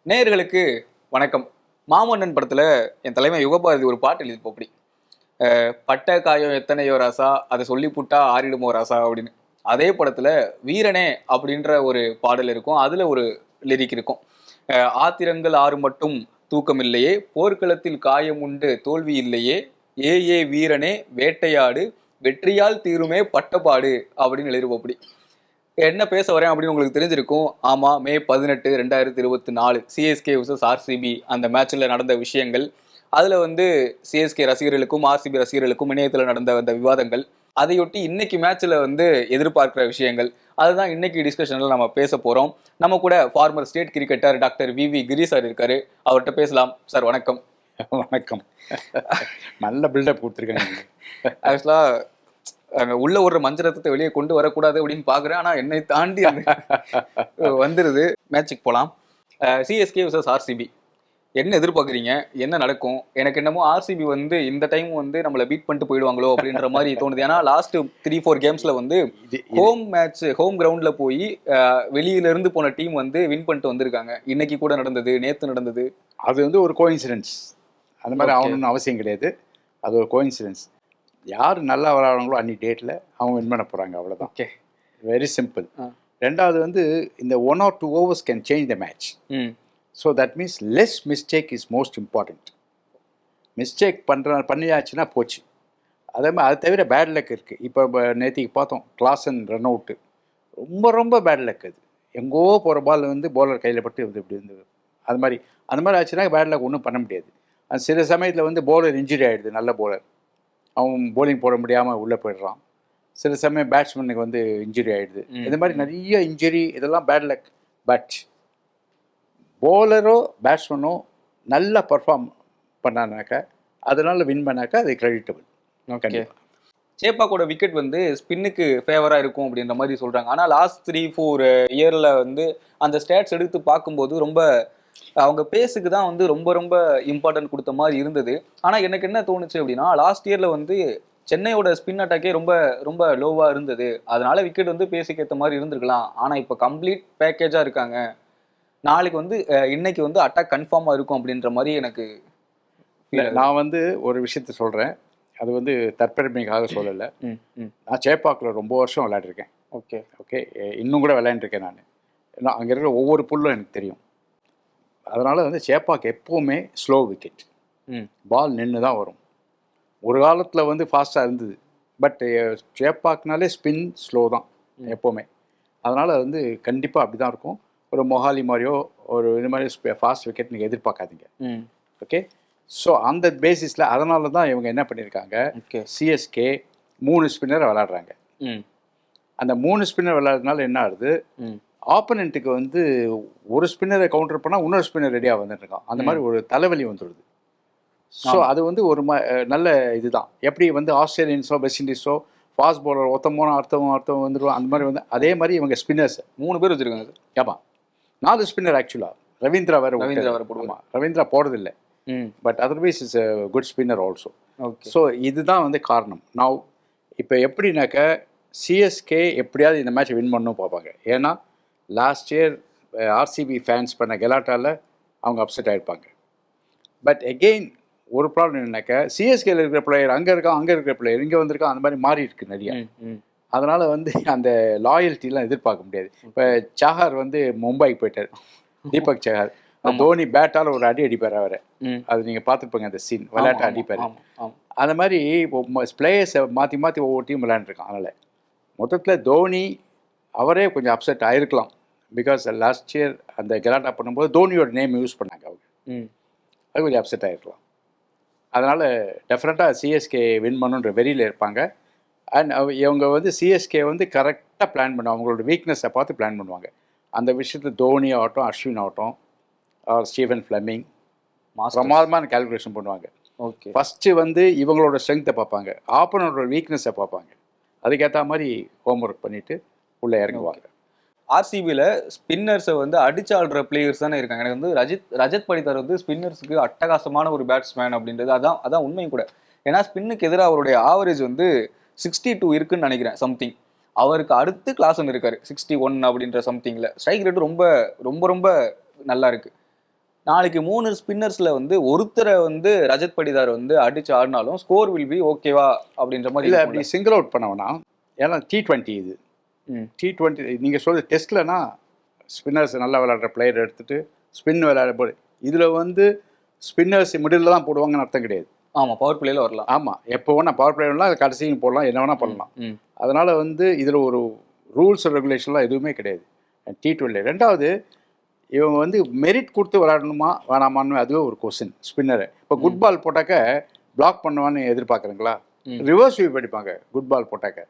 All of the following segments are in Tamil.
நேயர்களுக்கு வணக்கம். மாமன்னன் படத்துல என் தலைமை யுகபாரதி ஒரு பாட்டு எழுதி போப்படி, பட்ட காயம் எத்தனையோ ராசா, அதை சொல்லி புட்டா ஆறிடுமோ ராசா அப்படின்னு. அதே படத்துல வீரனே அப்படின்ற ஒரு பாடல் இருக்கும், அதுல ஒரு லிரிக் இருக்கும். ஆத்திரங்கள் ஆறு மட்டும் தூக்கம் இல்லையே, போர்க்களத்தில் காயம் உண்டு தோல்வி இல்லையே, ஏ வீரனே வேட்டையாடு, வெற்றியால் தீருமே பட்டப்பாடு அப்படின்னு எழுதிருப்போப்படி. என்ன பேச வரேன் அப்படின்னு உங்களுக்கு தெரிஞ்சிருக்கும். ஆமா, மே 18, 2024 சிஎஸ்கே vs ஆர்சிபி அந்த மேட்ச்ல நடந்த விஷயங்கள். அதுல சிஎஸ்கே ரசிகர்களுக்கும் ஆர்சிபி ரசிகர்களுக்கும் இணையத்துல நடந்த அந்த விவாதங்கள், அதையொட்டி இன்னைக்கு மேட்ச்ல எதிர்பார்க்கிற விஷயங்கள், அதுதான் இன்னைக்கு டிஸ்கஷன்ல நம்ம பேச போறோம். நம்ம கூட former state cricketer doctor V Giri sir இருக்காரு. அவர்கிட்ட பேசலாம். சார் வணக்கம். வணக்கம். நல்ல பில்டப் கொடுத்துருக்காங்க. ஆக்சுவலா அங்க உள்ள ஒரு மஞ்சரத்தை வெளியே கொண்டு வரக்கூடாது அப்படின்னு பாக்குறேன். ஆனா என்னை தாண்டி வந்துருது. மேட்சுக்கு போலாம். சிஎஸ்கே vs ஆர்சிபி என்ன எதிர்பார்க்குறீங்க? என்ன நடக்கும்? எனக்கு என்னமோ ஆர்சிபி இந்த டைம் நம்மளை பீட் பண்ணிட்டு போயிடுவாங்களோ அப்படின்ற மாதிரி தோணுது. ஏன்னா லாஸ்ட் 3-4 கேம்ஸ்ல ஹோம் மேட்ச், ஹோம் கிரவுண்ட்ல போய் வெளியில இருந்து போன டீம் வின் பண்ணிட்டு வந்திருக்காங்க. இன்னைக்கு கூட நடந்தது, நேத்து நடந்தது. அது ஒரு கோயின்சிடென்ஸ். அந்த மாதிரி ஆகணும்னு அவசியம் கிடையாது. அது ஒரு கோயின்சிடென்ஸ். யார் நல்லா விளையாடுறாங்களோ அன்னைக்கு டேட்டில் அவங்க வின் பண்ண போகிறாங்க, அவ்வளோதான். Okay, very simple. ரெண்டாவது இந்த 1 or 2 overs can change the match. So that means less mistake is most important. Mistake பண்ணியாச்சுன்னா போச்சு. அதே மாதிரி அது தவிர பேட் லக் இருக்குது. இப்போ நேற்றுக்கு பார்த்தோம், கிளாசன் ரன் அவுட்டு, ரொம்ப பேட் லக். அது எங்கோ போகிற பால் பவுலர் கையில் பட்டு இப்படி அது மாதிரி ஆச்சுன்னா பேட் லக் ஒன்றும் பண்ண முடியாது. அது சில சமயத்தில் பவுலர் இன்ஜுரி ஆகிடுது. நல்ல பவுலர் அவன் போலிங் போட முடியாமல் உள்ளே போயிடுறான். சில சமயம் பேட்ஸ்மேனுக்கு இன்ஜுரி ஆகிடுது. இந்த மாதிரி நிறைய இன்ஜுரி, இதெல்லாம் பேட் லக். பட் பவுலரோ பேட்ஸ்மேனோ நல்லா பர்ஃபார்ம் பண்ணானாக்கா, அதனால் வின் பண்ணாக்கா அது கிரெடிட்டபிள். சேப்பாக்கோட விக்கெட் ஸ்பின்னுக்கு ஃபேவராக இருக்கும் அப்படின்ற மாதிரி சொல்கிறாங்க. ஆனால் லாஸ்ட் 3-4 இயரில் அந்த ஸ்டேட்ஸ் எடுத்து பார்க்கும்போது ரொம்ப அவங்க பேஸுக்கு தான் ரொம்ப இம்பார்ட்டன்ட் கொடுத்த மாதிரி இருந்தது. ஆனால் எனக்கு என்ன தோணுச்சு அப்படின்னா, லாஸ்ட் இயரில் சென்னையோட ஸ்பின் அட்டாக்கே ரொம்ப லோவாக இருந்தது. அதனால விக்கெட் பேஸுக்கு ஏற்ற மாதிரி இருந்திருக்கலாம். ஆனால் இப்போ கம்ப்ளீட் பேக்கேஜாக இருக்காங்க. நாளைக்கு இன்னைக்கு அட்டாக் கன்ஃபார்மாக இருக்கும் அப்படின்ற மாதிரி எனக்கு. நான் ஒரு விஷயத்த சொல்கிறேன். அது தற்பெருமைக்காக சொல்லலை. நான் சேப்பாக்கில் ரொம்ப வருஷம் விளையாடிருக்கேன். ஓகே, இன்னும் கூட விளையாண்டுருக்கேன். நான் அங்கே இருக்கிற ஒவ்வொரு புல்லும் எனக்கு தெரியும். அதனால் சேப்பாக் எப்போவுமே ஸ்லோ விக்கெட், பால் நின்று தான் வரும். ஒரு காலத்தில் ஃபாஸ்ட்டாக இருந்தது. பட் சேப்பாக்னாலே ஸ்பின் ஸ்லோ தான் எப்போவுமே. அதனால் கண்டிப்பாக அப்படி தான் இருக்கும். ஒரு மொஹாலி மாதிரியோ ஒரு இது மாதிரி ஃபாஸ்ட் விக்கெட் நீங்கள் எதிர்பார்க்காதீங்க. ஓகே, ஸோ அந்த பேசிஸில் அதனால தான் இவங்க என்ன பண்ணியிருக்காங்க, சிஎஸ்கே 3 ஸ்பின்னர் விளையாடுறாங்க. அந்த 3 ஸ்பின்னர் விளையாடுறதுனால என்ன ஆகுது, ஆப்பனண்ட்டுக்கு ஒரு ஸ்பின்னரை கவுண்டர் பண்ணால் இன்னொரு ஸ்பின்னர் ரெடியாக வந்துட்டுருக்கான். அந்த மாதிரி ஒரு தலைவலி வந்துடுது. ஸோ அது ஒரு நல்ல இதுதான். எப்படி ஆஸ்திரேலியன்ஸோ வெஸ்ட் இண்டீஸோ ஃபாஸ்ட் பவுலர் ஒருத்தமோன அர்த்தம் வந்துடுவோம். அந்த மாதிரி அதே மாதிரி இவங்க ஸ்பின்னர்ஸ் 3 பேர் வச்சுருக்காங்க. ஆமாம், 4 ஸ்பின்னர் ஆக்சுவலாக. ரவீந்திரா வேறு போடுவோம். ரவீந்திரா போடுறதில்லை. But otherwise is a good spinner also. So இதுதான் காரணம். நான் இப்போ எப்படின்னாக்க சிஎஸ்கே எப்படியாவது இந்த மேட்ச் வின் பண்ணணும் பார்ப்பாங்க. ஏன்னா லாஸ்ட் இயர் ஆர்சிபி ஃபேன்ஸ் பண்ண கெலாட்டாவில் அவங்க அப்செட் ஆகிருப்பாங்க. பட் எகெயின் ஒரு ப்ராப்ளம் என்னன்னாக்கா, சிஎஸ்கேல இருக்கிற பிளேயர் அங்கே இருக்கிற பிளேயர் இங்கே வந்திருக்கான். அந்த மாதிரி மாறி இருக்கு நிறைய. அதனால் அந்த லாயல்ட்டிலாம் எதிர்பார்க்க முடியாது. இப்போ சாஹர் மும்பைக்கு போயிட்டார், தீபக் சாஹர். தோனி பேட்டால் ஒரு அடிப்பார் அவரை. அது நீங்கள் பார்த்துருப்பீங்க அந்த சீன், விளையாட்டை அடிப்பார். அந்த மாதிரி பிளேயர்ஸை மாற்றி ஒவ்வொரு டீம் விளையாண்டுருக்கான். அதனால் மொத்தத்தில் தோனி அவரே கொஞ்சம் அப்செட் ஆகிருக்கலாம். பிகாஸ் லாஸ்ட் இயர் அந்த கெலாட்டா பண்ணும்போது தோனியோட நேம் யூஸ் பண்ணாங்க அவங்க. அது கொஞ்சம் அப்செட் ஆகிருக்கலாம். அதனால் டெஃபினட்டாக சிஎஸ்கே வின் பண்ணுன்ற வெறியில் இருப்பாங்க. அண்ட் இவங்க சிஎஸ்கே கரெக்டாக பிளான் பண்ணுவாங்க. அவங்களோட வீக்னஸை பார்த்து பிளான் பண்ணுவாங்க. அந்த விஷயத்தில் தோனி ஆகட்டும், அஸ்வின் ஆகட்டும், ஸ்டீஃபன் ஃப்ளெமிங் பிரமாதமான கால்குலேஷன் பண்ணுவாங்க. ஓகே, ஃபஸ்ட்டு இவங்களோட ஸ்ட்ரென்த்தை பார்ப்பாங்க, ஆப்பனரோட வீக்னஸை பார்ப்பாங்க. அதுக்கேற்ற மாதிரி ஹோம்ஒர்க் பண்ணிவிட்டு உள்ளே இறங்குவாங்க. ஆர்சிபியில் ஸ்பின்னர்ஸை அடிச்சு ஆடுற பிளேயர்ஸ் தானே இருக்காங்க. எனக்கு ரஜத் படித்தர் ஸ்பின்னர்ஸுக்கு அட்டகாசமான ஒரு பேட்ஸ்மேன் அப்படின்றது அதான் உண்மையும் கூட. ஏன்னா ஸ்பின்னுக்கு எதிராக அவருடைய ஆவரேஜ் 62 இருக்குன்னு நினைக்கிறேன் சம்திங். அவருக்கு அடுத்து கிளாசன் இருக்காரு 61 அப்படின்ற சம்திங்கில். ஸ்ட்ரைக் ரேட்டு ரொம்ப ரொம்ப ரொம்ப நல்லா இருக்கு. நாளைக்கு 3 ஸ்பின்னர்ஸ்ல வந்து ஒருத்தரை வந்து ரஜத் படிதார் வந்து அடிச்சு ஆடினாலும் ஸ்கோர் வில் பி ஓகேவா அப்படின்ற மாதிரி இல்லை இருக்கும்ல. அப்படி சிங்கிள் அவுட் பண்ணவனா, ஏன்னா T20 இது. T20 நீங்கள் சொல்ற டெஸ்ட்லனா ஸ்பின்னர்ஸ் நல்லா விளையாடுற பிளேயர் எடுத்துட்டு ஸ்பின் விளையாட போது இதில் வந்து ஸ்பின்னர்ஸ் மிடில் தான் போடுவாங்கன்னு அர்த்தம் கிடையாது. ஆமா, பவர் பிளேல வரலாம். ஆமாம், எப்போ வேணால் பவர் பிளேயர்லாம் கடைசியும் போடலாம், என்ன வேணால் பண்ணலாம். ம். அதனால் வந்து இதில் ஒரு ரூல்ஸ் ரெகுலேஷன்லாம் எதுவுமே கிடையாது T20. ரெண்டாவது, இவங்க வந்து மெரிட் கொடுத்து விளையாடணுமா வேணாமான்னு அதுவே ஒரு கொஸ்டின். ஸ்பின்னரு இப்போ குட் பால் போட்டாக்க பிளாக் பண்ணுவான்னு எதிர்பார்க்குறீங்களா? ரிவர்ஸ் ஸ்வீப் அடிப்பாங்க குட் பால் போட்டாக்க.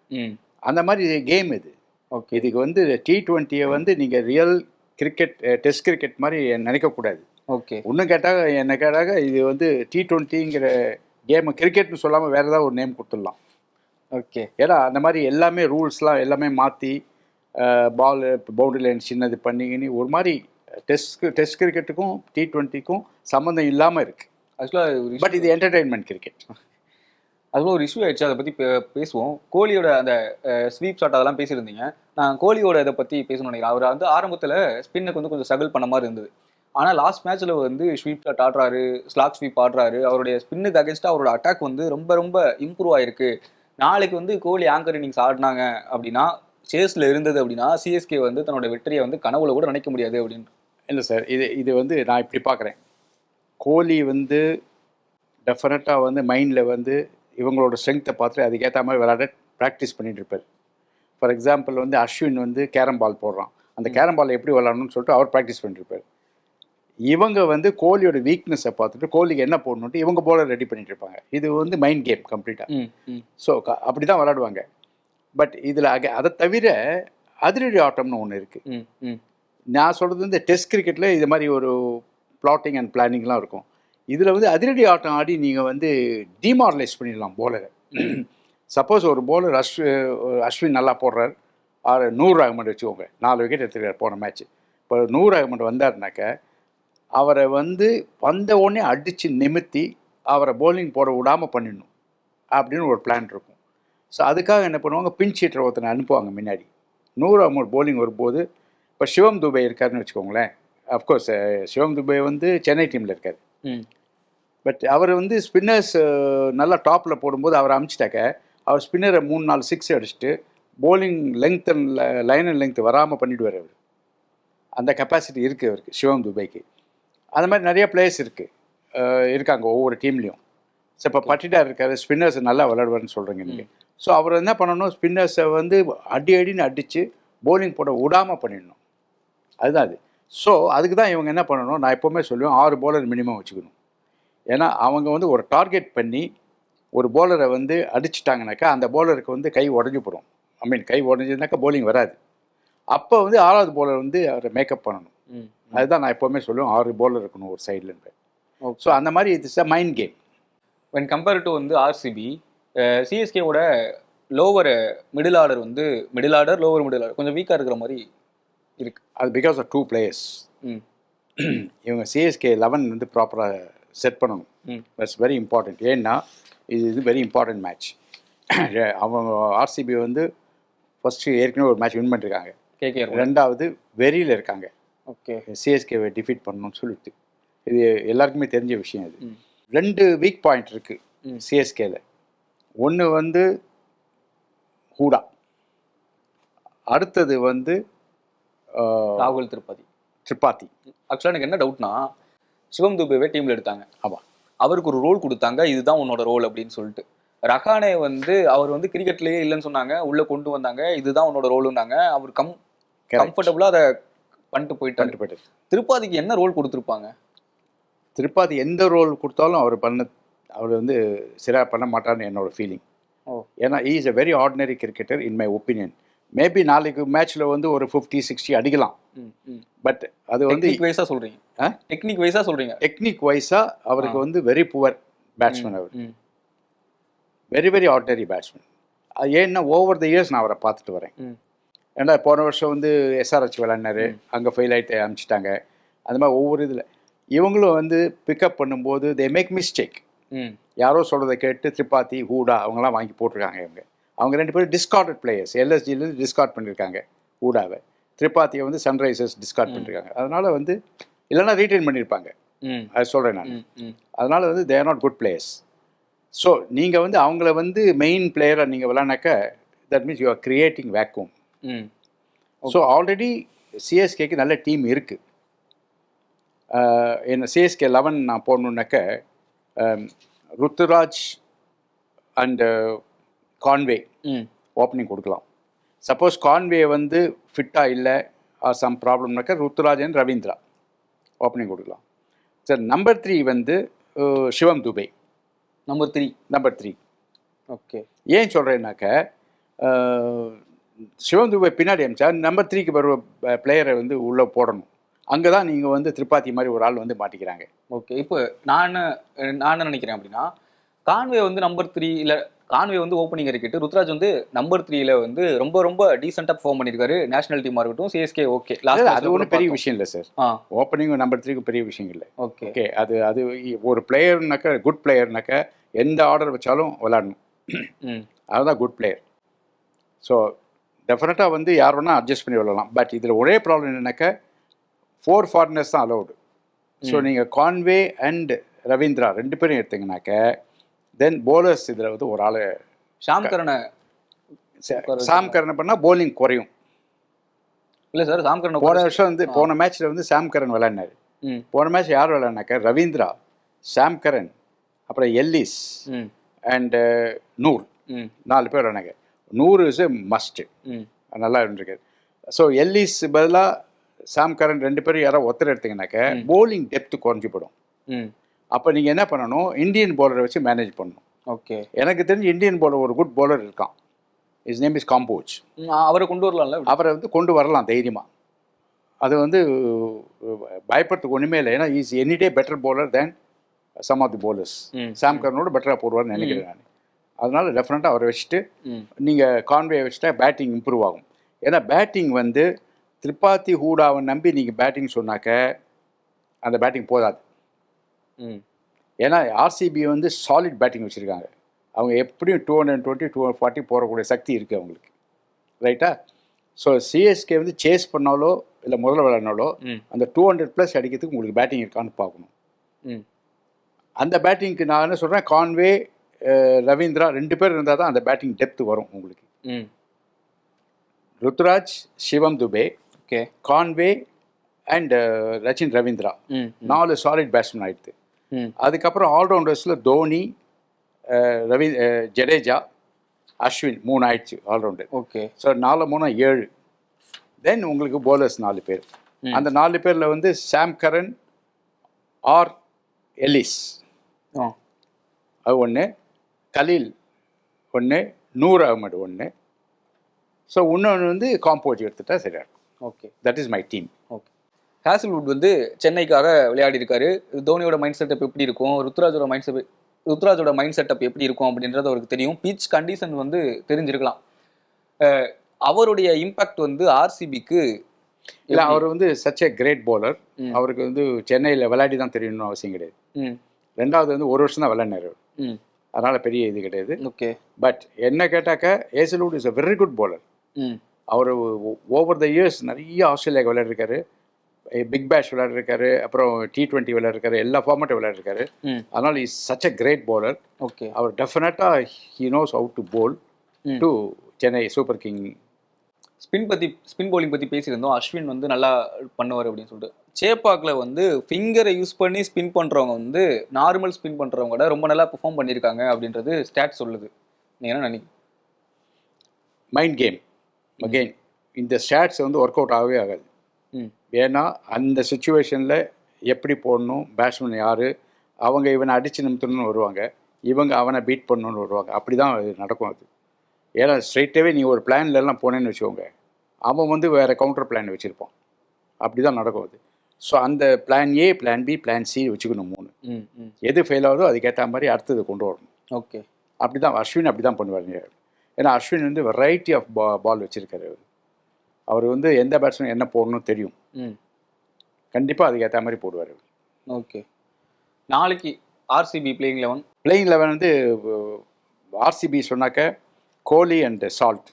அந்த மாதிரி கேம் இது. ஓகே. இதுக்கு வந்து T20 வந்து நீங்கள் ரியல் கிரிக்கெட் டெஸ்ட் கிரிக்கெட் மாதிரி நினைக்கக்கூடாது. ஓகே. இன்னும் கேட்டால் என்ன கேட்டாக்க இது வந்து T20ங்கிற கேமு கிரிக்கெட்னு சொல்லாமல் வேறு ஏதாவது ஒரு நேம் கொடுத்துடலாம். ஓகே. ஏன்னா அந்த மாதிரி எல்லாமே ரூல்ஸ்லாம் எல்லாமே மாற்றி பால் பவுண்டரி லைன் சின்னது பண்ணிக்கின்னு ஒரு மாதிரி டெஸ்ட் கிரிக்கெட்டுக்கும் T20க்கும் சம்மந்தம் இல்லாமல் இருக்குது. ஆக்சுவலாக பட் இது என்டர்டெயின்மெண்ட் கிரிக்கெட். அதுவும் ஒரு இஷ்யூ ஆயிடுச்சு. அதை பற்றி பேசுவோம். கோலியோட அந்த ஸ்வீப் ஷாட் அதெல்லாம் பேசியிருந்தீங்க. நான் கோலியோட இதை பற்றி பேசணும்னு நினைக்கிறேன். அவர் வந்து ஆரம்பத்தில் ஸ்பின்னுக்கு வந்து கொஞ்சம் ஸ்ட்ரகிள் பண்ண மாதிரி இருந்தது. ஆனால் லாஸ்ட் மேட்ச்சில் வந்து ஸ்வீப் ஷாட் ஆடுறாரு, ஸ்லாக் ஸ்வீப் ஆடுறாரு. அவருடைய ஸ்பின்னுக்கு அகேன்ஸ்டாக அவரோட அட்டாக் வந்து ரொம்ப ரொம்ப இம்ப்ரூவ் ஆயிருக்கு. நாளைக்கு வந்து கோலி ஆங்கர் இன்னிங்ஸ் ஆடினாங்க அப்படின்னா, சேஸில் இருந்தது அப்படின்னா, சிஎஸ்கே வந்து தன்னோட வெற்றியை வந்து கனவுல கூட நினைக்க முடியாது அப்படின்னு. இல்லை சார், இது வந்து நான் இப்படி பார்க்குறேன். கோலி வந்து டெஃபினட்டாக வந்து மைண்டில் வந்து இவங்களோட ஸ்ட்ரென்த்தை பார்த்துட்டு அதுக்கேற்ற மாதிரி விளையாட ப்ராக்டிஸ் பண்ணிட்டு இருப்பார். ஃபார் எக்ஸாம்பிள் வந்து அஸ்வின் வந்து கேரம் பால் போடுறான், அந்த கேரம் பால் எப்படி விளாடணும்னு சொல்லிட்டு அவர் ப்ராக்டிஸ் பண்ணிட்டுருப்பார். இவங்க வந்து கோலியோட வீக்னஸை பார்த்துட்டு கோலிக்கு என்ன போடணுன்ட்டு இவங்க போலர் ரெடி பண்ணிட்டு இருப்பாங்க. இது வந்து மைண்ட் கேம் கம்ப்ளீட்டாக. ஸோ அப்படி தான் விளாடுவாங்க. பட் இதில் அதை தவிர அதிரடி ஆட்டம்னு ஒன்று இருக்குது. நான் சொல்கிறது வந்து டெஸ்ட் கிரிக்கெட்டில் இது மாதிரி ஒரு பிளாட்டிங் அண்ட் பிளானிங்லாம் இருக்கும். இதில் வந்து அதிரடி ஆட்டம் ஆடி நீங்கள் வந்து டிமாரலைஸ் பண்ணிடலாம் போலரை. சப்போஸ் ஒரு போலர் அஸ்வின் நல்லா போடுறார், 100 அகமட் வச்சுக்கோங்க, 4 விக்கெட் எடுத்துக்கிறார் போன மேட்ச்சு. இப்போ 100 அகமட் வந்தார்னாக்க அவரை வந்து வந்த உடனே அடித்து நிமித்தி அவரை போலிங் போட விடாமல் பண்ணிடணும் அப்படின்னு ஒரு பிளான் இருக்கும். ஸோ அதுக்காக என்ன பண்ணுவாங்க, பின்ச் ஹிட்டர் ஒருத்தனை அனுப்புவாங்க முன்னாடி. 100 அகமட் போலிங் வரும்போது, இப்போ சிவம் துபே இருக்காருன்னு வச்சுக்கோங்களேன். அஃப்கோர்ஸ் சிவம் துபே வந்து சென்னை டீமில் இருக்கார். பட் அவர் வந்து ஸ்பின்னர்ஸ் நல்லா டாப்பில் போடும்போது அவரை அமுச்சிட்டாக்க அவர் ஸ்பின்னரை 3-4 சிக்ஸ் அடிச்சுட்டு bowling length and line and length வராமல் பண்ணிவிடுவார். அவர் அந்த கெப்பாசிட்டி இருக்குது அவருக்கு, சிவம் துபைக்கு. அது மாதிரி நிறைய பிளேயர்ஸ் இருக்காங்க ஒவ்வொரு டீம்லேயும். ஸோ இப்போ பட்டிடார் இருக்கார், ஸ்பின்னர்ஸ் நல்லா விளையாடுவார்னு சொல்கிறீங்க நீங்கள். ஸோ அவர் என்ன பண்ணணும், ஸ்பின்னர்ஸை வந்து அடின்னு அடித்து போலிங் போட விடாமல் பண்ணிடணும். அதுதான் அது. ஸோ அதுக்கு தான் இவங்க என்ன பண்ணணும், நான் எப்போவுமே சொல்லுவேன் 6 போலர் மினிமம் வச்சுக்கணும். ஏன்னா அவங்க வந்து ஒரு டார்கெட் பண்ணி ஒரு போலரை வந்து அடிச்சிட்டாங்கனாக்கா அந்த போலருக்கு வந்து கை உடஞ்சி போடும். கை உடஞ்சதுனாக்கா போலிங் வராது. அப்போ வந்து 6வது போலர் வந்து அவரை மேக்கப் பண்ணணும். அதுதான் நான் எப்போவுமே சொல்லுவேன், 6 போலர் இருக்கணும் ஒரு சைடில். ஸோ அந்த மாதிரி it's a mind game. when compared to வந்து ஆர்சிபி, சிஎஸ்கேவோட லோவர் மிடில் ஆர்டர் வந்து middle order lower middle order கொஞ்சம் வீக்காக இருக்கிற மாதிரி இருக்கு. அது பிகாஸ் ஆஃப் 2 பிளேயர்ஸ். இவங்க சிஎஸ்கே 11 வந்து ப்ராப்பராக செட் பண்ணணும். That's very important. ஏன்னா இது வெரி இம்பார்ட்டன்ட் மேட்ச். அவங்க ஆர்சிபி வந்து ஃபஸ்ட்டு ஏற்கனவே ஒரு மேட்ச் வின் பண்ணியிருக்காங்க. கேகேஆர் 2வது வெறியில் இருக்காங்க. ஓகே, சிஎஸ்கேவை டிஃபீட் பண்ணணும்னு சொல்லிட்டு இது எல்லாருக்குமே தெரிஞ்ச விஷயம். இது 2 வீக் பாயிண்ட் இருக்குது சிஎஸ்கேல. ஒன்று வந்து ஹூடா, அடுத்தது வந்து ராகுல் திரிபாதி. ஆக்சுவலாக எனக்கு என்ன டவுட்னா, சிவம் துபேவே டீமில் எடுத்தாங்க. ஆமாம், அவருக்கு ஒரு ரோல் கொடுத்தாங்க, இதுதான் உன்னோட ரோல் அப்படின்னு சொல்லிட்டு. ரஹானே வந்து அவர் வந்து கிரிக்கெட்லேயே இல்லைன்னு சொன்னாங்க, உள்ளே கொண்டு வந்தாங்க, இதுதான் உன்னோட ரோலுன்னாங்க. அவர் கம்ஃபர்டபுளாக அதை பண்ணிட்டு போயிட்டு. திரிபாதிக்கு என்ன ரோல் கொடுத்துருப்பாங்க? திரிபாதி எந்த ரோல் கொடுத்தாலும் அவர் வந்து சரியாக பண்ண மாட்டார்னு என்னோட ஃபீலிங். ஏன்னா is a very ordinary cricketer in my opinion. Maybe நாளைக்கு மேட்ச்சில் வந்து ஒரு 50-60 அடிக்கலாம். பட் அது வந்து வைஸாக சொல்கிறீங்க, டெக்னிக் வைஸாக சொல்கிறீங்க. டெக்னிக் வைஸாக அவருக்கு வந்து வெரி புவர் பேட்ஸ்மேன். அவர் வெரி வெரி ஆர்டினரி பேட்ஸ்மேன். அது ஏன்னா ஓவர் த இயர்ஸ் நான் அவரை பார்த்துட்டு வரேன். ஏன்னா போன வருஷம் வந்து எஸ்ஆர்ஹெச் விளையாடினாரு, அங்கே ஃபெயில் ஆகிட்டு அனுப்பிச்சிட்டாங்க. அந்த மாதிரி ஒவ்வொரு இதில் இவங்களும் வந்து பிக்கப் பண்ணும்போது தே மேக் மிஸ்டேக். யாரோ சொல்கிறத கேட்டு திரிபாதி, ஹூடா அவங்களாம் வாங்கி போட்டிருக்காங்க. அவங்க 2 பேரும் டிஸ்கார்டட் பிளேயர்ஸ். எல்எஸ்ஜிலேருந்து டிஸ்கார்ட் பண்ணியிருக்காங்க ஹூடாவை. திரிபாதியை வந்து சன்ரைசர்ஸ் டிஸ்கார்ட் பண்ணியிருக்காங்க. அதனால் வந்து இல்லைன்னா ரீட்டைன் பண்ணியிருப்பாங்க. ம் அது சொல்கிறேன் நான். ம் ம் அதனால் வந்து they are not good players. So நீங்கள் வந்து அவங்கள வந்து மெயின் பிளேயராக நீங்கள் விளாட்னாக்க that means you are creating vacuum. Hmm so already சிஎஸ்கேக்கு நல்ல டீம் இருக்குது. என்ன சிஎஸ்கே 11 நான் போடணுன்னாக்க Ruturaj and Conway hmm opening கொடுக்கலாம். சப்போஸ் கான்வே வந்து ஃபிட்டாக இல்லை சம் ப்ராப்ளம்னாக்கா ருத்துராஜ் அண்ட் ரவீந்திரா ஓப்பனிங் கொடுக்கலாம். சார் நம்பர் 3 வந்து Shivam Dube number 3. Number 3. Okay. ஏன் சொல்கிறேன்னாக்க சிவம் துபே பின்னாடி அமிச்சா நம்பர் 3க்கு வர பிளேயரை வந்து உள்ளே போடணும். அங்கே தான் நீங்கள் வந்து திரிபாத்தி மாதிரி ஒரு ஆள் வந்து மாட்டிக்கிறாங்க. ஓகே. இப்போ நான் என்ன நினைக்கிறேன் அப்படின்னா, கான்வே வந்து நம்பர் 3ல கான்வே வந்து ஓப்பனிங் இறக்கிட்டு ருத்ராஜ் வந்து நம்பர் 3ல வந்து ரொம்ப ரொம்ப டீசெண்டாக பெர்ஃபார்ம் பண்ணியிருக்காரு. நேஷனல் டீமாக இருக்கட்டும், சிஎஸ்கே ஓகே. அது ஒன்றும் பெரிய விஷயம் இல்லை சார். ஓப்பனிங் நம்பர் 3க்கு பெரிய விஷயம் இல்லை. Okay okay. அது ஒரு பிளேயர்னாக்கா குட் பிளேயர்னாக்கா எந்த ஆர்டர் வச்சாலும் விளாடணும். அதுதான் குட் பிளேயர். ஸோ டெஃபினட்டாக வந்து யார் வேணால் அட்ஜஸ்ட் பண்ணி விளாடலாம். பட் இதில் ஒரே ப்ராப்ளம் என்னன்னாக்கா 4 ஃபாரினர்ஸ் தான் அலௌடு. ஸோ நீங்கள் கான்வே அண்ட் ரவீந்திரா 2 பேரும் எடுத்தீங்கன்னாக்க தென் போலர்ஸ் இதில் வந்து ஒரு ஆள் ஷாம் கரனை பண்ணால் போலிங் குறையும். இல்லை சார், ஷாம் கரன் போன வருஷம் வந்து போன மேட்ச்சில் வந்து சாம் கரன் விளையாடினார். போன மேட்ச் யார் விளையாடினாக்க ரவீந்திரா, சாம் கரன், அப்புறம் எல்லிஸ் அண்டு நூர் 4 பேர் விளையாடினாங்க. நூறு இஸ் எ மஸ்ட்டு, நல்லா இருந்திருக்காரு. ஸோ எல்லிஸ் பதிலாக சாம் கரன் 2 பேரும் யாராவது ஒருத்தர் எடுத்தீங்கன்னாக்க போலிங் டெப்த்து குறைஞ்சி போடும். அப்போ நீங்கள் என்ன பண்ணணும், இந்தியன் பவுலரை வச்சு மேனேஜ் பண்ணணும். ஓகே. எனக்கு தெரிஞ்சு இந்தியன் பவுலர் ஒரு குட் பவுலர் இருக்கான். Is name is Kamboj. அவரை கொண்டு வரலாம்ல? அவரை வந்து கொண்டு வரலாம் தைரியமாக. அது வந்து பயப்படுறதுக்கு ஒன்றுமே இல்லை. ஏன்னா is any day better bowler than some of the bowlers. Sam கரனோட பெட்டராக போடுவார்னு நினைக்கிறேன் நான். அதனால் டெஃபினட்டாக அவரை வச்சுட்டு நீங்கள் கான்வே வச்சுட்டா பேட்டிங் இம்ப்ரூவ் ஆகும். ஏன்னா பேட்டிங் வந்து திரிபாத்தி ஹூடாவை நம்பி நீங்கள் பேட்டிங் சொன்னாக்க அந்த பேட்டிங் போதாது. ஏன்னா ஆர்சிபி வந்து சாலிட் பேட்டிங் வச்சுருக்காங்க. அவங்க எப்படியும் 220 240 போகக்கூடிய சக்தி இருக்குது அவங்களுக்கு, ரைட்டா? ஸோ சிஎஸ்கே வந்து சேஸ் பண்ணாலோ இல்லை முதல்ல விளையாடினாலோ அந்த 200+ அடிக்கிறதுக்கு உங்களுக்கு பேட்டிங் இருக்கான்னு பார்க்கணும். அந்த பேட்டிங்க்கு நான் என்ன சொல்கிறேன், கான்வே ரவீந்திரா 2 பேர் இருந்தால் தான் அந்த பேட்டிங் டெப்த் வரும் உங்களுக்கு. Ruturaj, Shivam Dube, okay, Conway and Rachin Ravindra 4 solid batsman ஆயிடுது. அதுக்கப்புறம் ஆல்ரவுண்டர்ஸில் தோனி, ஜடேஜா, அஸ்வின் 3 ஆயிடுச்சு ஆல்ரவுண்டர். ஓகே. ஸோ 4 3 7. தென் உங்களுக்கு போலர்ஸ் 4 பேர். அந்த 4 பேரில் வந்து சாம் கரன் ஆர் எல்லிஸ் அது ஒன்று, கலீல் ஒன்று, நூர் அகமது ஒன்று. ஸோ இன்னொன்று வந்து காம்போஜ் எடுத்துட்டா சரியா இருக்கும். Okay, that is my team. Okay. Hazlewood வந்து சென்னைக்காக விளையாடி இருக்காரு. தோனியோட மைண்ட் செட்டப் எப்படி இருக்கும், ருத்ராஜோட மைண்ட் செட்டப் எப்படி இருக்கும் அப்படின்றது அவருக்கு தெரியும். பிச் கண்டிஷன் வந்து தெரிஞ்சிருக்கலாம். அவருடைய இம்பாக்ட் வந்து ஆர்சிபிக்கு இல்லை, அவர் வந்து சச் எ கிரேட் பவுலர். அவருக்கு வந்து சென்னையில் விளையாடி தான் தெரியணும்னு அவசியம் கிடையாது. 2வது வந்து 1 வருஷம் தான் விளையாடினார். அதனால் பெரிய இது கிடையாது. ஓகே. பட் என்ன கேட்டாக்க Hazlewood is a very good bowler. அவர் ஓவர் த இயர்ஸ் நிறைய ஆஸ்திரேலியாவுக்கு விளையாடிருக்காரு, பிக் பேஷ் விளையாடிருக்காரு, அப்புறம் T20 விளையாடிருக்காரு, எல்லா ஃபார்மேட்டும் விளையாடிருக்காரு. அதனால் is such a great bowler. Okay. அவர் டெஃபினட்டாக he knows how to bowl to Chennai super king. Spin bowling பற்றி பேசியிருந்தோம். அஸ்வின் வந்து நல்லா பண்ணுவார் அப்படின்னு சொல்லிட்டு. சேப்பாக்கில் வந்து ஃபிங்கரை யூஸ் பண்ணி ஸ்பின் பண்ணுறவங்க வந்து நார்மல் ஸ்பின் பண்ணுறவங்க கூட ரொம்ப நல்லா பெர்ஃபார்ம் பண்ணியிருக்காங்க அப்படின்றது ஸ்டாட் சொல்லுது. நீங்கள் என்ன நினைக்கிறீங்க? Mind game again. இந்த ஸ்டாட்ஸ் வந்து ஒர்க் அவுட் ஆகவே ஆகாது. ஏன்னா அந்த சுச்சுவேஷனில் எப்படி போடணும், பேட்ஸ்மேன் யார், அவங்க இவனை அடித்து நிமித்தணும்னு வருவாங்க, இவங்க அவனை பீட் பண்ணணுன்னு வருவாங்க. அப்படி தான் அது நடக்கும். அது ஏன்னா ஸ்ட்ரைட்டாகவே நீங்கள் ஒரு பிளான்லலாம் போனேன்னு வச்சுக்கோங்க, அவன் வந்து வேறு கவுண்டர் பிளான் வச்சுருப்பான். அப்படி தான் நடக்கும் அது. ஸோ அந்த plan A, plan B, plan C வச்சுக்கணும் 3. எது ஃபெயில் ஆகுதோ அதுக்கேற்ற மாதிரி அடுத்தது கொண்டு வரணும். ஓகே. அப்படி தான் அஸ்வின் அப்படி தான் பண்ணுவார். ஏன்னா அஸ்வின் வந்து வெரைட்டி ஆஃப் பால் வச்சுருக்காரு. அவர் வந்து எந்த பேட்ஸ்மேன் என்ன போடணும் தெரியும். கண்டிப்பாக அதுக்கேற்ற மாதிரி போடுவார். ஓகே. நாளைக்கு ஆர்சிபி பிளேயிங் 11 வந்து ஆர்சிபி சொன்னாக்க கோலி அண்ட் சால்ட்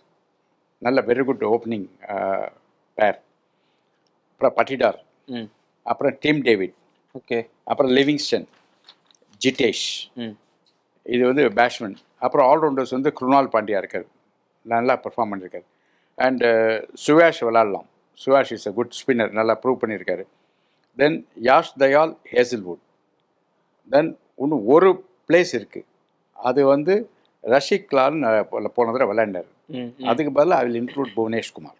நல்ல வெரி குட் ஓப்பனிங் பேர். அப்புறம் பட்டிடார், அப்புறம் டீம் டேவிட், ஓகே. அப்புறம் லிவிங்ஸ்டன், ஜிட்டேஷ், ம். இது வந்து பேட்ஸ்மேன். அப்புறம் ஆல்ரவுண்டர்ஸ் வந்து குருணால் பாண்டியா இருக்கார், நல்லா பெர்ஃபார்ம் பண்ணியிருக்காரு. அண்டு சுயாஷ் விளாட்லாம். Suyash is a good spinner, நல்லா ப்ரூவ் பண்ணியிருக்காரு. தென் யாஷ் தயால், ஹேசில்வுட். தென் இன்னும் ஒரு பிளேஸ் இருக்குது, அது வந்து ரஷிக் லால் போன தடவை விளையாண்டார். ம். அதுக்கு பதிலாக I will include Bhuvneshkumar.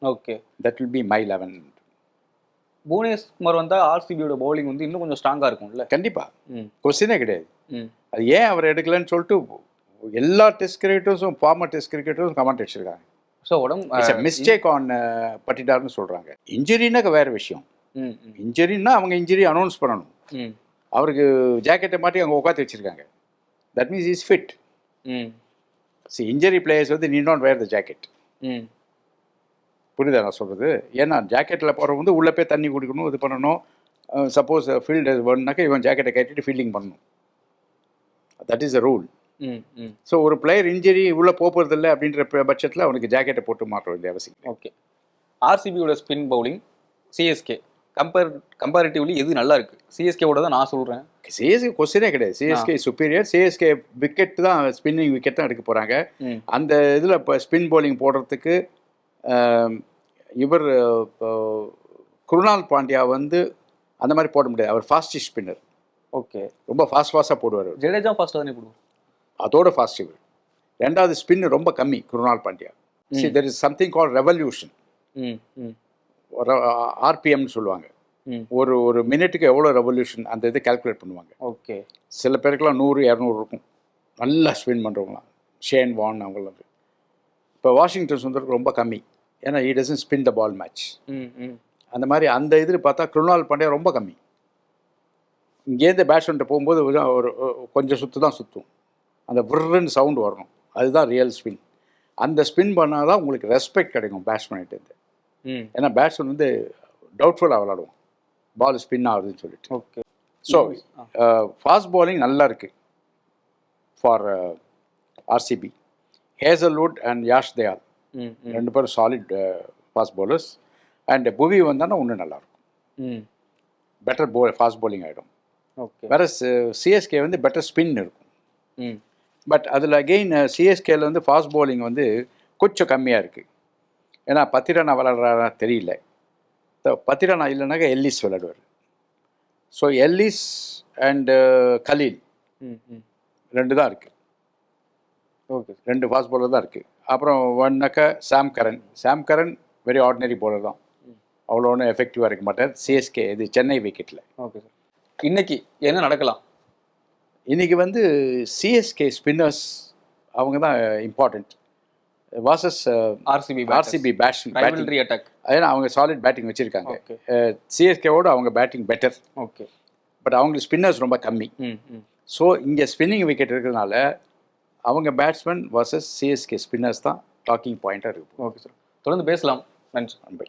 Okay. That will be my 11. Bhuvneshkumar வந்தால் ஆர்சிபியோட பவுலிங் வந்து இன்னும் கொஞ்சம் ஸ்ட்ராங்காக இருக்கும்ல. கண்டிப்பாக, ம். கொஸ்டினே கிடையாது. ம். அது ஏன் அவர் எடுக்கலன்னு சொல்லிட்டு எல்லா டெஸ்ட் கிரிக்கெட்டர்ஸும், ஃபார்மர் டெஸ்ட் கிரிக்கெட்டர்ஸும் கமெண்ட் அடிச்சிருக்காங்க. ஸோ உடம்பு இட்ஸ் அ மிஸ்டேக் ஆன் பட்டிடார்னு சொல்கிறாங்க. இன்ஜுரினாக்க வேறு விஷயம். ம். ம். இன்ஜுரின்னா அவங்க இன்ஜுரி அனௌன்ஸ் பண்ணணும். ம். அவருக்கு ஜாக்கெட்டை மாட்டி அங்கே உட்காந்து வச்சுருக்காங்க. That means is fit. ம். இன்ஜுரி பிளேயர்ஸ் வந்து need not wear the jacket. ம். புரியுதா நான் சொல்கிறது? ஏன்னா ஜாக்கெட்டில் போகிறவங்க வந்து உள்ளே போய் தண்ணி குடிக்கணும், இது பண்ணணும். சப்போஸ் ஃபீல்டு வேணுனாக்கா இவன் ஜாக்கெட்டை கட்டிட்டு ஃபீல்டிங் பண்ணணும். That is a rule. ம். ம். ஸோ ஒரு பிளேயர் இன்ஜுரி உள்ளே போகிறது இல்லை அப்படின்ற பட்சத்தில் அவனுக்கு ஜாக்கெட்டை போட்டு மாற்ற வேண்டிய அவசியம். ஓகே. ஆர்சிபியோட ஸ்பின் பவுலிங் சிஎஸ்கே கம்பேரிட்டிவ்லி எது நல்லா இருக்கு? சிஎஸ்கேவோட தான் நான் சொல்கிறேன். சிஎஸ்கே கொஸ்டினே கிடையாது. CSK superior. சிஎஸ்கே விக்கெட் தான், ஸ்பின்னிங் விக்கெட் தான் எடுக்க போகிறாங்க. அந்த இதில் இப்போ ஸ்பின் பவுலிங் போடுறதுக்கு இவர் குருணால் பாண்டியா வந்து அந்த மாதிரி போட முடியாது. அவர் ஃபாஸ்டிஷ் ஸ்பின்னர். ஓகே. ரொம்ப ஃபாஸ்ட்டாக போடுவார். ஜடேஜா ஃபாஸ்ட்டாக தானே போடுவார். அதோட ஃபாஸ்ட் இவர். ரெண்டாவது ஸ்பின் ரொம்ப கம்மி Krunal Pandya. There is something call revolution. ம். ம். ஆர்பிஎம்னு சொல்லுவாங்க. ஒரு ஒரு மினிட்டுக்கு எவ்வளோ ரெவல்யூஷன் அந்த இது கால்குலேட் பண்ணுவாங்க. ஓகே. சில பேருக்குலாம் 100-200 இருக்கும், நல்லா ஸ்பின் பண்ணுறவங்களாம். ஷேன் வான் அவங்களாம். இப்போ வாஷிங்டன் சுந்தருக்கு ரொம்ப கம்மி, ஏன்னா he doesn't spin the ball match. அந்த மாதிரி அந்த இது பார்த்தா குருணால் பாண்டியா ரொம்ப கம்மி. இங்கேருந்து பேட்ஸ்மேன்ட்டு போகும்போது ஒரு கொஞ்சம் சுற்று தான் சுற்றும், அந்த விர்ன்னு சவுண்டு வரணும், அதுதான் ரியல் ஸ்பின். அந்த ஸ்பின் பண்ணால் தான் உங்களுக்கு ரெஸ்பெக்ட் கிடைக்கும் பேட்ஸ்மேன்கிட்டேருந்து. ஏன்னா பேட்ஸ்மேன் வந்து டவுட்ஃபுல்லாக விளாடுவோம் பால் ஸ்பின் ஆகுதுன்னு சொல்லிட்டு. ஓகே. ஸோ ஃபாஸ்ட் பாலிங் நல்லா இருக்குது for RCB. Hazlewood and Yash Dayal ரெண்டு பேரும் சாலிட் ஃபாஸ்ட் பவுலர்ஸ். அண்ட் புவி வந்தானா இன்னும் நல்லாயிருக்கும், பெட்டர் ஃபாஸ்ட் பவுலிங் ஆகிடும். ஓகே. வேற சிஎஸ்கே வந்து பெட்டர் ஸ்பின் இருக்கும். பட் அதில் அகெயின் சிஎஸ்கேல வந்து ஃபாஸ்ட் பவுலிங் வந்து கொஞ்சம் கம்மியாக இருக்குது. ஏன்னா பத்திரனா விளாட்றாரா தெரியல. பத்திரனா இல்லைனாக்கா எல்லிஸ் விளையாடுவார். ஸோ எல்லிஸ் அண்டு கலீல் ரெண்டு தான் இருக்குது. ஓகே. ரெண்டு ஃபாஸ்ட் பவுலர் தான் இருக்குது. அப்புறம் ஒன்னாக்கா சாம் கரன் வெரி ஆர்டினரி பவுலர் தான், அவ்வளோ ஒன்றும் எஃபெக்டிவாக இருக்க மாட்டார் சிஎஸ்கே இது சென்னை விக்கெட்டில். Okay sir. இன்னைக்கு என்ன நடக்கலாம்? இன்றைக்கி வந்து சிஎஸ்கே ஸ்பின்னர்ஸ் அவங்க தான் important versus RCB batting attack. ஏன்னா அவங்க சாலிட் பேட்டிங் வச்சுருக்காங்க. சிஎஸ்கேவோட அவங்க பேட்டிங் பெட்டர். ஓகே. பட் அவங்களுக்கு ஸ்பின்னர்ஸ் ரொம்ப கம்மி. ஸோ இங்கே ஸ்பின்னிங் விக்கெட் இருக்கிறதுனால அவங்க பேட்ஸ்மேன் வர்சஸ் சிஎஸ்கே ஸ்பின்னர்ஸ் தான் டாக்கிங் பாயிண்ட்டாக இருக்கும். ஓகே சார், தொடர்ந்து பேசலாம். நன்றி.